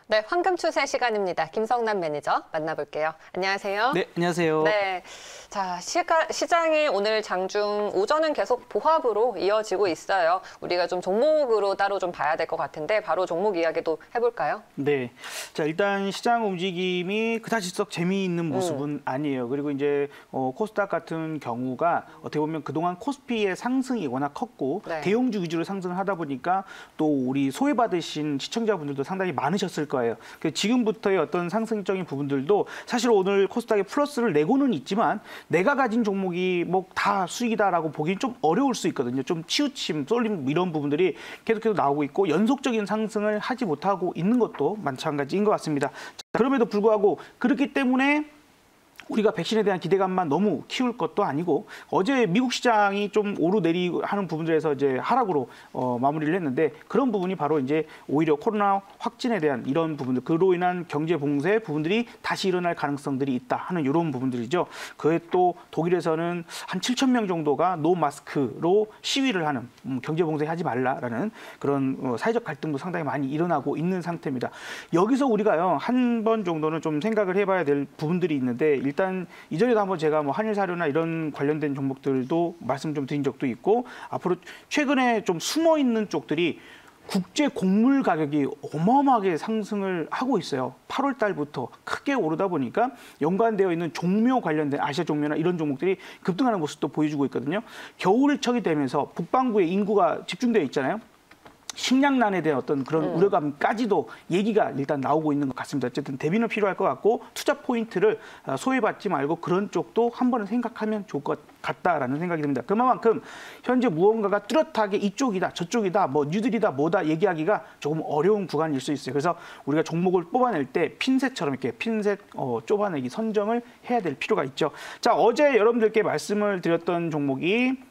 네, 황금 추세 시간입니다. 김성남 매니저 만나볼게요. 안녕하세요. 네, 안녕하세요. 네, 자, 시장이 오늘 장중 오전은 계속 보합으로 이어지고 있어요. 우리가 좀 종목으로 따로 좀 봐야 될 것 같은데 바로 종목 이야기도 해볼까요? 네, 자 일단 시장 움직임이 그다지 썩 재미있는 모습은 아니에요. 그리고 이제 코스닥 같은 경우가 어떻게 보면 그동안 코스피의 상승이 워낙 컸고 네. 대형주 위주로 상승을 하다 보니까 또 우리 소외받으신 시청자분들도 상당히 많으셨을 거예요. 지금부터의 어떤 상승적인 부분들도 사실 오늘 코스닥에 플러스를 내고는 있지만 내가 가진 종목이 뭐 다 수익이다라고 보기는 좀 어려울 수 있거든요. 좀 치우침, 쏠림 이런 부분들이 계속해서 나오고 있고 연속적인 상승을 하지 못하고 있는 것도 마찬가지인 것 같습니다. 자, 그럼에도 불구하고 그렇기 때문에 우리가 백신에 대한 기대감만 너무 키울 것도 아니고 어제 미국 시장이 좀 오르내리 하는 부분들에서 이제 하락으로 마무리를 했는데 그런 부분이 바로 이제 오히려 코로나 확진에 대한 이런 부분들 그로 인한 경제 봉쇄 부분들이 다시 일어날 가능성들이 있다 하는 이런 부분들이죠. 그에 또 독일에서는 한 7천 명 정도가 노 마스크로 시위를 하는 경제 봉쇄하지 말라라는 그런 사회적 갈등도 상당히 많이 일어나고 있는 상태입니다. 여기서 우리가요 한 번 정도는 좀 생각을 해봐야 될 부분들이 있는데 일단 이전에도 한번 제가 뭐 한일 사료나 이런 관련된 종목들도 말씀 좀 드린 적도 있고 앞으로 최근에 좀 숨어 있는 쪽들이 국제 곡물 가격이 어마어마하게 상승을 하고 있어요. 8월 달부터 크게 오르다 보니까 연관되어 있는 종묘 관련된 아시아 종묘나 이런 종목들이 급등하는 모습도 보여주고 있거든요. 겨울철이 되면서 북반구에 인구가 집중되어 있잖아요. 식량난에 대한 어떤 그런 우려감까지도 얘기가 일단 나오고 있는 것 같습니다. 어쨌든 대비는 필요할 것 같고 투자 포인트를 소외받지 말고 그런 쪽도 한 번은 생각하면 좋을 것 같다라는 생각이 듭니다. 그만큼 현재 무언가가 뚜렷하게 이쪽이다 저쪽이다 뭐 뉴딜이다 뭐다 얘기하기가 조금 어려운 구간일 수 있어요. 그래서 우리가 종목을 뽑아낼 때 핀셋처럼 이렇게 핀셋 좁아내기 선정을 해야 될 필요가 있죠. 자 어제 여러분들께 말씀을 드렸던 종목이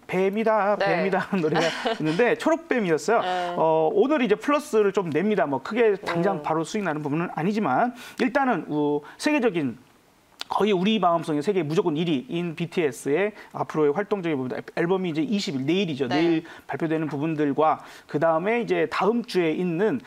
뱀이다, 뱀이다 하는 노래가 있는데 초록뱀이었어요. 오늘 이제 플러스를 좀 냅니다. 뭐 크게 당장 바로 수익 나는 부분은 아니지만 일단은 세계적인 거의 우리 마음속에 세계 무조건 1위인 BTS의 앞으로의 활동적인 부분, 앨범이 이제 20일, 내일이죠. 네. 내일 발표되는 부분들과 그 다음에 이제 다음 주에 있는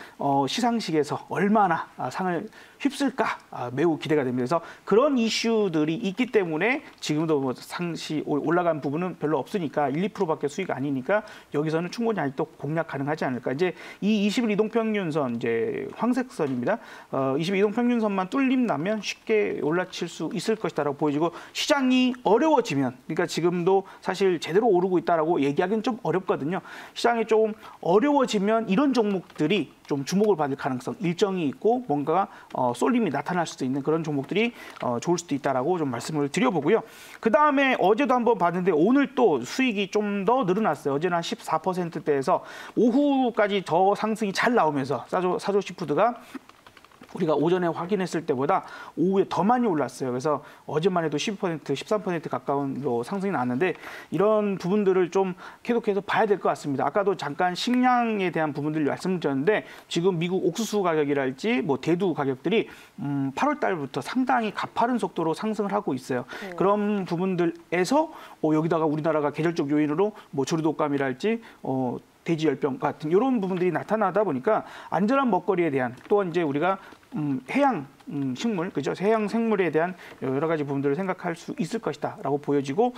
시상식에서 얼마나 상을 휩쓸까 매우 기대가 됩니다. 그래서 그런 이슈들이 있기 때문에 지금도 뭐 상시 올라간 부분은 별로 없으니까 1, 2%밖에 수익이 아니니까 여기서는 충분히 아직도 공략 가능하지 않을까. 이제 이 20일 이동평균선 이제 황색선입니다. 20일 이동평균선만 뚫린다면 쉽게 올라칠 수 있을 것이다라고 보여지고 시장이 어려워지면 그러니까 지금도 사실 제대로 오르고 있다라고 얘기하기는 좀 어렵거든요. 시장이 조금 어려워지면 이런 종목들이 좀 주목을 받을 가능성 일정이 있고 뭔가가 쏠림이 나타날 수도 있는 그런 종목들이 좋을 수도 있다라고 좀 말씀을 드려보고요. 그 다음에 어제도 한번 봤는데 오늘 또 수익이 좀 더 늘어났어요. 어제는 한 14%대에서 오후까지 저 상승이 잘 나오면서 사조 시푸드가 우리가 오전에 확인했을 때보다 오후에 더 많이 올랐어요. 그래서 어제만 해도 12%, 13% 가까운 상승이 나왔는데 이런 부분들을 좀 계속해서 봐야 될 것 같습니다. 아까도 잠깐 식량에 대한 부분들을 말씀드렸는데 지금 미국 옥수수 가격이랄지 뭐 대두 가격들이 8월 달부터 상당히 가파른 속도로 상승을 하고 있어요. 그런 부분들에서 여기다가 우리나라가 계절적 요인으로 뭐 조류독감이랄지 돼지 열병 같은 이런 부분들이 나타나다 보니까 안전한 먹거리에 대한 또한 이제 우리가 해양 식물, 그죠? 해양 생물에 대한 여러 가지 부분들을 생각할 수 있을 것이다라고 보여지고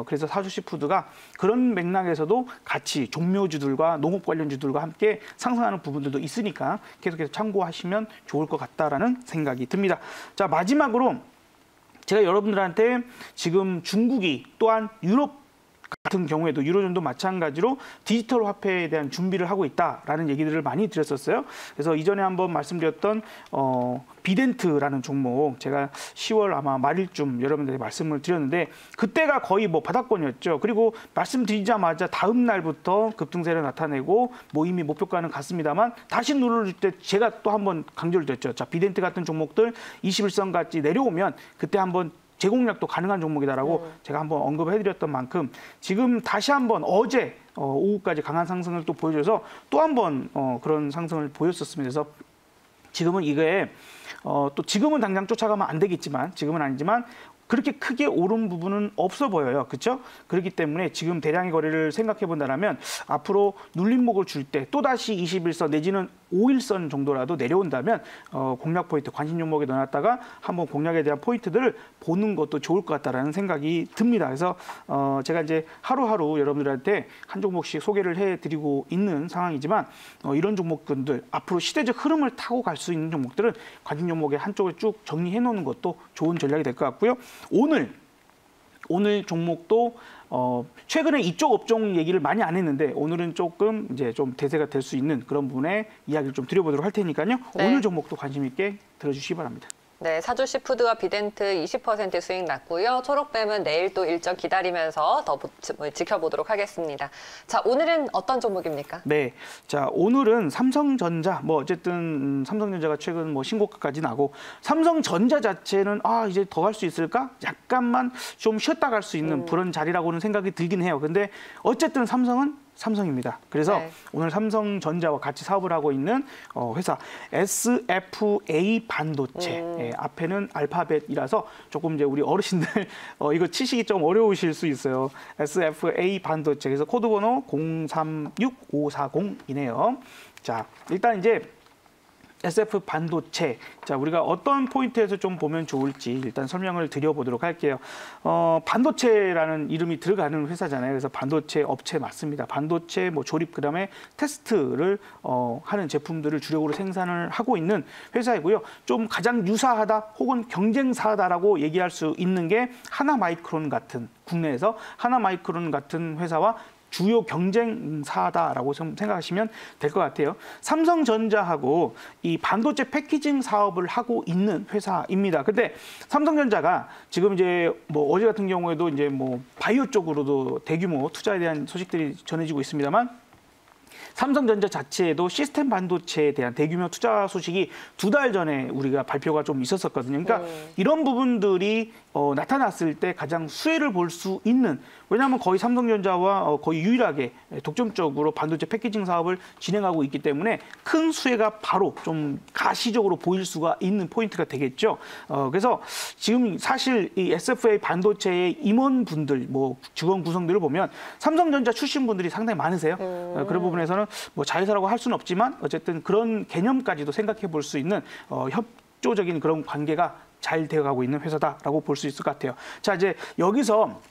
그래서 사주시푸드가 그런 맥락에서도 같이 종묘주들과 농업 관련주들과 함께 상승하는 부분들도 있으니까 계속해서 참고하시면 좋을 것 같다라는 생각이 듭니다. 자 마지막으로 제가 여러분들한테 지금 중국이 또한 유럽 같은 경우에도 유로존도 마찬가지로 디지털 화폐에 대한 준비를 하고 있다라는 얘기들을 많이 드렸었어요. 그래서 이전에 한번 말씀드렸던 비덴트라는 종목 제가 10월 아마 말일쯤 여러분들에게 말씀을 드렸는데 그때가 거의 뭐 바닥권이었죠. 그리고 말씀드리자마자 다음 날부터 급등세를 나타내고 뭐 이미 목표가는 갔습니다만 다시 누를 때 제가 또 한번 강조를 드렸죠. 자 비덴트 같은 종목들 21선까지 내려오면 그때 한번 재공략도 가능한 종목이다라고 제가 한번 언급을 해드렸던 만큼 지금 다시 한번 어제 오후까지 강한 상승을 또 보여줘서 또 한번 그런 상승을 보였었습니다. 그래서 지금은 이게 또 지금은 당장 쫓아가면 안 되겠지만 지금은 아니지만 그렇게 크게 오른 부분은 없어 보여요. 그렇죠? 그렇기 때문에 지금 대량의 거래를 생각해 본다면 앞으로 눌림목을 줄 때 또다시 21선 내지는 5일선 정도라도 내려온다면 공략 포인트, 관심 종목에 넣어놨다가 한번 공략에 대한 포인트들을 보는 것도 좋을 것 같다라는 생각이 듭니다. 그래서 제가 이제 하루하루 여러분들한테 한 종목씩 소개를 해드리고 있는 상황이지만 이런 종목들 앞으로 시대적 흐름을 타고 갈 수 있는 종목들은 관심 종목의 한쪽을 쭉 정리해 놓는 것도 좋은 전략이 될 것 같고요. 오늘 종목도 최근에 이쪽 업종 얘기를 많이 안 했는데 오늘은 조금 이제 좀 대세가 될 수 있는 그런 부분의 이야기를 좀 드려보도록 할 테니까요. 네. 오늘 종목도 관심 있게 들어주시기 바랍니다. 네, 사주시푸드와 비덴트 20% 수익 났고요. 초록뱀은 내일 또 일정 기다리면서 더 지켜보도록 하겠습니다. 자, 오늘은 어떤 종목입니까? 네, 자 오늘은 삼성전자 어쨌든 삼성전자가 최근 신고가까지 나고 삼성전자 자체는 이제 더 갈 수 있을까? 약간만 좀 쉬었다 갈 수 있는 그런 자리라고는 생각이 들긴 해요. 근데 어쨌든 삼성은 삼성입니다. 그래서 네. 오늘 삼성전자와 같이 사업을 하고 있는 회사 SFA 반도체 앞에는 알파벳이라서 조금 이제 우리 어르신들 이거 치시기 좀 어려우실 수 있어요. SFA 반도체 그래서 코드번호 036540이네요. 자 일단 이제 SF 반도체. 자, 우리가 어떤 포인트에서 좀 보면 좋을지 일단 설명을 드려보도록 할게요. 반도체라는 이름이 들어가는 회사잖아요. 그래서 반도체 업체 맞습니다. 반도체 조립 그다음에 테스트를 하는 제품들을 주력으로 생산을 하고 있는 회사이고요. 좀 가장 유사하다 혹은 경쟁사다라고 얘기할 수 있는 게 하나마이크론 같은 국내에서 하나마이크론 같은 회사와 주요 경쟁사다라고 생각하시면 될 것 같아요. 삼성전자하고 이 반도체 패키징 사업을 하고 있는 회사입니다. 근데 삼성전자가 지금 이제 어제 같은 경우에도 이제 바이오 쪽으로도 대규모 투자에 대한 소식들이 전해지고 있습니다만 삼성전자 자체에도 시스템 반도체에 대한 대규모 투자 소식이 2달 전에 우리가 발표가 좀 있었었거든요. 그러니까 이런 부분들이 나타났을 때 가장 수혜를 볼 수 있는 왜냐하면 거의 삼성전자와 거의 유일하게 독점적으로 반도체 패키징 사업을 진행하고 있기 때문에 큰 수혜가 바로 좀 가시적으로 보일 수가 있는 포인트가 되겠죠. 그래서 지금 사실 이 SFA 반도체의 임원분들, 직원 구성들을 보면 삼성전자 출신 분들이 상당히 많으세요. 그런 부분에서는 자회사라고 할 수는 없지만 어쨌든 그런 개념까지도 생각해 볼 수 있는 협조적인 그런 관계가 잘 되어가고 있는 회사다라고 볼 수 있을 것 같아요. 자, 이제 여기서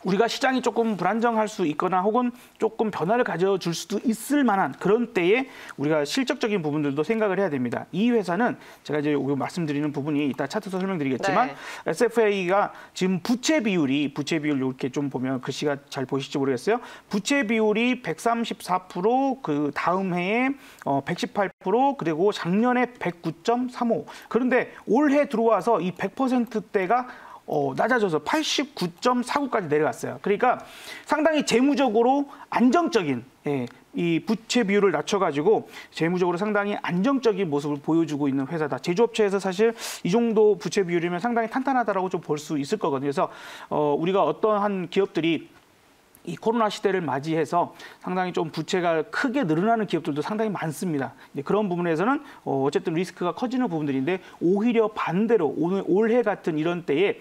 우리가 시장이 조금 불안정할 수 있거나 혹은 조금 변화를 가져줄 수도 있을 만한 그런 때에 우리가 실적적인 부분들도 생각을 해야 됩니다. 이 회사는 제가 이제 말씀드리는 부분이 이따 차트에서 설명드리겠지만 네. SFA가 지금 부채 비율 이렇게 좀 보면 글씨가 잘 보이실지 모르겠어요. 부채 비율이 134%, 그 다음 해에 118%, 그리고 작년에 109.35. 그런데 올해 들어와서 이 100%대가 낮아져서 89.49까지 내려갔어요. 그러니까 상당히 재무적으로 안정적인 이 부채 비율을 낮춰가지고 재무적으로 상당히 안정적인 모습을 보여주고 있는 회사다. 제조업체에서 사실 이 정도 부채 비율이면 상당히 탄탄하다라고 좀 볼 수 있을 거거든요. 그래서 우리가 어떠한 기업들이 이 코로나 시대를 맞이해서 상당히 좀 부채가 크게 늘어나는 기업들도 상당히 많습니다. 그런 부분에서는 어쨌든 리스크가 커지는 부분들인데 오히려 반대로 올해 같은 이런 때에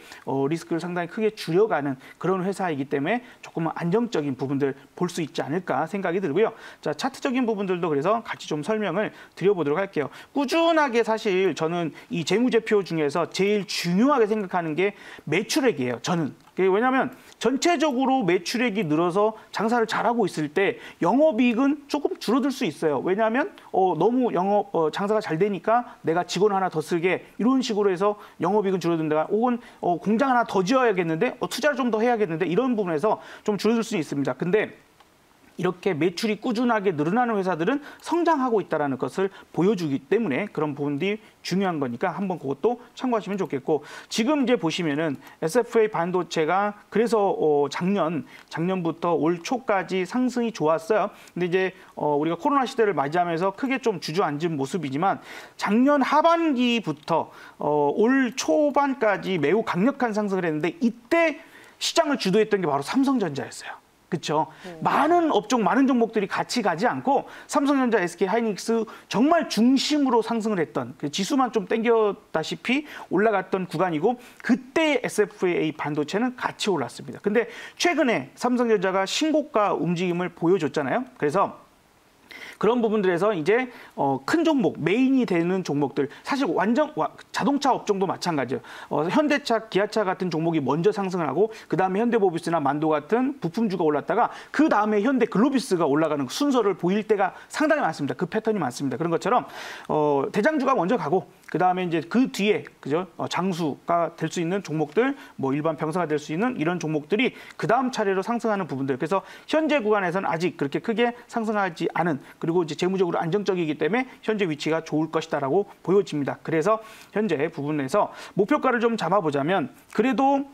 리스크를 상당히 크게 줄여가는 그런 회사이기 때문에 조금 안정적인 부분들 볼 수 있지 않을까 생각이 들고요. 자, 차트적인 부분들도 그래서 같이 좀 설명을 드려보도록 할게요. 꾸준하게 사실 저는 이 재무제표 중에서 제일 중요하게 생각하는 게 매출액이에요. 저는. 왜냐하면 전체적으로 매출액이 늘어서 장사를 잘하고 있을 때 영업이익은 조금 줄어들 수 있어요. 왜냐하면 너무 장사가 잘 되니까 내가 직원 하나 더 쓰게 이런 식으로 해서 영업이익은 줄어든다. 혹은 공장 하나 더 지어야겠는데 투자를 좀 더 해야겠는데 이런 부분에서 좀 줄어들 수 있습니다. 근데 이렇게 매출이 꾸준하게 늘어나는 회사들은 성장하고 있다는 것을 보여주기 때문에 그런 부분들이 중요한 거니까 한번 그것도 참고하시면 좋겠고 지금 이제 보시면은 SFA 반도체가 그래서 작년부터 올 초까지 상승이 좋았어요. 근데 이제 우리가 코로나 시대를 맞이하면서 크게 좀 주저앉은 모습이지만 작년 하반기부터 올 초반까지 매우 강력한 상승을 했는데 이때 시장을 주도했던 게 바로 삼성전자였어요. 그렇죠. 많은 업종, 많은 종목들이 같이 가지 않고 삼성전자, SK 하이닉스 정말 중심으로 상승을 했던 그 지수만 좀 땡겼다시피 올라갔던 구간이고 그때 SFA 반도체는 같이 올랐습니다. 근데 최근에 삼성전자가 신고가 움직임을 보여줬잖아요. 그래서 그런 부분들에서 이제 큰 종목, 메인이 되는 종목들, 사실 자동차 업종도 마찬가지예요. 현대차, 기아차 같은 종목이 먼저 상승을 하고 그다음에 현대모비스나 만도 같은 부품주가 올랐다가 그다음에 현대글로비스가 올라가는 순서를 보일 때가 상당히 많습니다. 그 패턴이 많습니다. 그런 것처럼 대장주가 먼저 가고 그다음에 이제 그 뒤에 그죠? 장수가 될 수 있는 종목들, 뭐 일반 병사가 될 수 있는 이런 종목들이 그다음 차례로 상승하는 부분들. 그래서 현재 구간에서는 아직 그렇게 크게 상승하지 않은, 그리고 이제 재무적으로 안정적이기 때문에 현재 위치가 좋을 것이다라고 보여집니다. 그래서 현재 부분에서 목표가를 좀 잡아보자면 그래도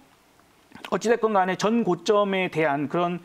어찌됐건 간에 전 고점에 대한 그런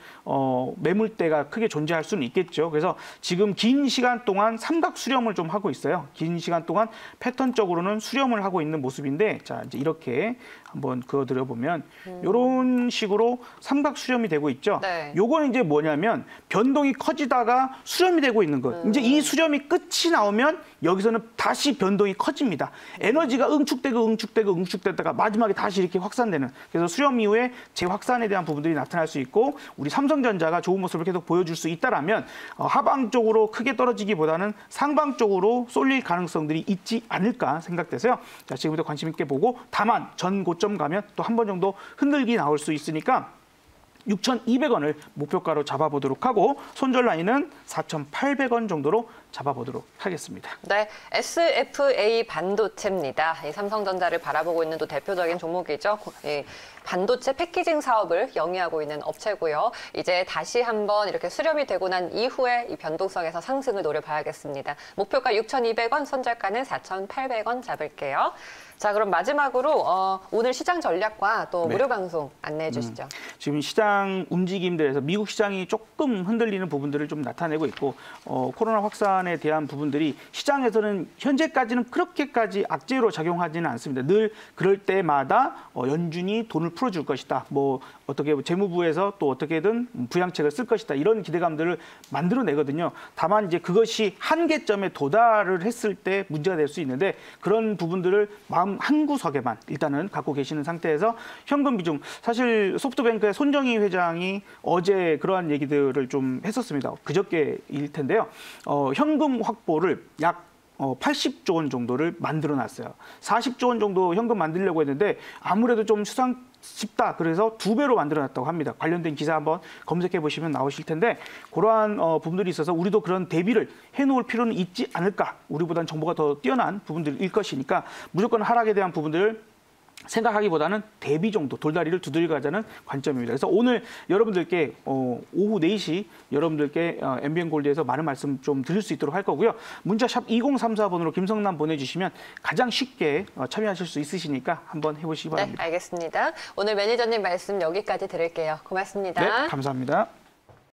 매물대가 크게 존재할 수는 있겠죠. 그래서 지금 긴 시간 동안 삼각 수렴을 좀 하고 있어요. 긴 시간 동안 패턴적으로는 수렴을 하고 있는 모습인데, 자 이제 이렇게 한번 그어드려 보면 이런 식으로 삼각 수렴이 되고 있죠. 네. 요거는 이제 뭐냐면 변동이 커지다가 수렴이 되고 있는 거예요. 이제 이 수렴이 끝이 나오면 여기서는 다시 변동이 커집니다. 에너지가 응축되다가 마지막에 다시 이렇게 확산되는. 그래서 수렴 이후에 재확산에 대한 부분들이 나타날 수 있고, 우리 삼성전자가 좋은 모습을 계속 보여줄 수 있다라면 하방 쪽으로 크게 떨어지기보다는 상방 쪽으로 쏠릴 가능성들이 있지 않을까 생각돼서요. 자, 지금부터 관심 있게 보고, 다만 전 고점 가면 또 한 번 정도 흔들기 나올 수 있으니까 6,200원을 목표가로 잡아보도록 하고, 손절 라인은 4,800원 정도로 잡아보도록 하겠습니다. 네, SFA 반도체입니다. 이 삼성전자를 바라보고 있는 또 대표적인 종목이죠. 이 반도체 패키징 사업을 영위하고 있는 업체고요. 이제 다시 한번 이렇게 수렴이 되고 난 이후에 이 변동성에서 상승을 노려봐야겠습니다. 목표가 6,200원, 손절가는 4,800원 잡을게요. 자, 그럼 마지막으로 오늘 시장 전략과 또 무료 방송 안내해 주시죠. 지금 시장 움직임들에서 미국 시장이 조금 흔들리는 부분들을 좀 나타내고 있고, 코로나 확산에 대한 부분들이 시장에서는 현재까지는 그렇게까지 악재로 작용하지는 않습니다. 늘 그럴 때마다 연준이 돈을 풀어줄 것이다. 뭐 어떻게 재무부에서 또 어떻게든 부양책을 쓸 것이다. 이런 기대감들을 만들어내거든요. 다만 이제 그것이 한계점에 도달을 했을 때 문제가 될 수 있는데, 그런 부분들을 마음 한 구석에만 일단은 갖고 계시는 상태에서 현금 비중, 사실 소프트뱅크의 손정희 회장이 어제 그러한 얘기들을 좀 했었습니다. 그저께일 텐데요. 현금 확보를 약 80조 원 정도를 만들어놨어요. 40조 원 정도 현금 만들려고 했는데 아무래도 좀 쉽다. 그래서 2배로 만들어놨다고 합니다. 관련된 기사 한번 검색해 보시면 나오실 텐데, 그러한 부분들이 있어서 우리도 그런 대비를 해놓을 필요는 있지 않을까. 우리보다는 정보가 더 뛰어난 부분들일 것이니까 무조건 하락에 대한 부분들을 생각하기보다는 대비 정도, 돌다리를 두들겨 가자는 관점입니다. 그래서 오늘 여러분들께 오후 4시 여러분들께 MBN골드에서 많은 말씀 좀 드릴 수 있도록 할 거고요. 문자 샵 2034번으로 김성남 보내주시면 가장 쉽게 참여하실 수 있으시니까 한번 해보시기 바랍니다. 네, 알겠습니다. 오늘 매니저님 말씀 여기까지 드릴게요. 고맙습니다. 네, 감사합니다.